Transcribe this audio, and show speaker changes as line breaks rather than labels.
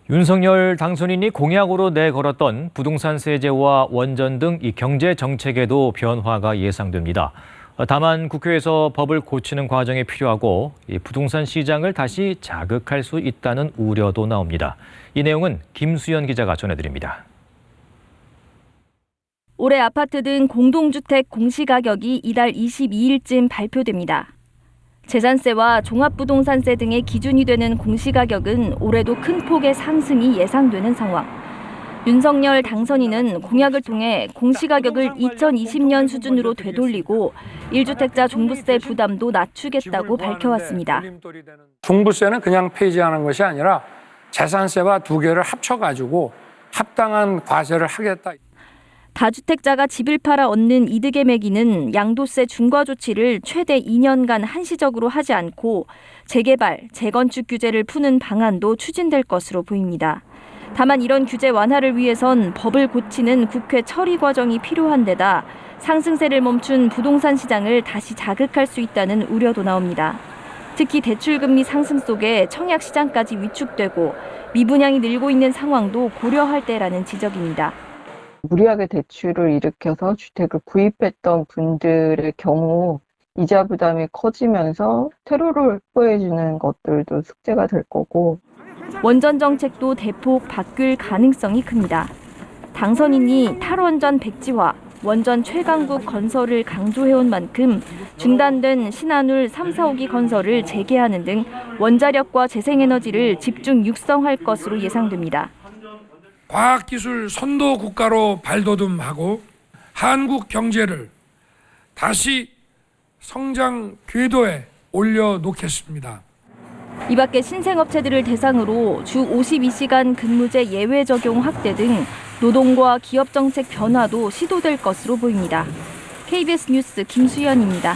윤석열 당선인이 공약으로 내걸었던 부동산 세제와 원전 등 이 경제 정책에도 변화가 예상됩니다. 다만 국회에서 법을 고치는 과정이 필요하고 이 부동산 시장을 다시 자극할 수 있다는 우려도 나옵니다. 이 내용은 김수연 기자가 전해드립니다.
올해 아파트 등 공동주택 공시가격이 이달 22일쯤 발표됩니다. 재산세와 종합부동산세 등의 기준이 되는 공시가격은 올해도 큰 폭의 상승이 예상되는 상황. 윤석열 당선인은 공약을 통해 공시가격을 2020년 수준으로 되돌리고 1주택자 종부세 부담도 낮추겠다고 밝혀왔습니다.
종부세는 그냥 폐지하는 것이 아니라 재산세와 두 개를 합쳐가지고 합당한 과세를 하겠다.
다주택자가 집을 팔아 얻는 이득의 매기는 양도세 중과 조치를 최대 2년간 한시적으로 하지 않고 재개발, 재건축 규제를 푸는 방안도 추진될 것으로 보입니다. 다만 이런 규제 완화를 위해선 법을 고치는 국회 처리 과정이 필요한 데다 상승세를 멈춘 부동산 시장을 다시 자극할 수 있다는 우려도 나옵니다. 특히 대출금리 상승 속에 청약 시장까지 위축되고 미분양이 늘고 있는 상황도 고려할 때라는 지적입니다.
무리하게 대출을 일으켜서 주택을 구입했던 분들의 경우 이자 부담이 커지면서 테러를 확보해주는 것들도 숙제가 될 거고.
원전 정책도 대폭 바뀔 가능성이 큽니다. 당선인이 탈원전 백지화, 원전 최강국 건설을 강조해온 만큼 중단된 신한울 3, 4호기 건설을 재개하는 등 원자력과 재생에너지를 집중 육성할 것으로 예상됩니다.
과학기술 선도 국가로 발돋움하고 한국 경제를 다시 성장 궤도에 올려놓겠습니다.
이 밖에 신생업체들을 대상으로 주 52시간 근무제 예외 적용 확대 등 노동과 기업 정책 변화도 시도될 것으로 보입니다. KBS 뉴스 김수연입니다.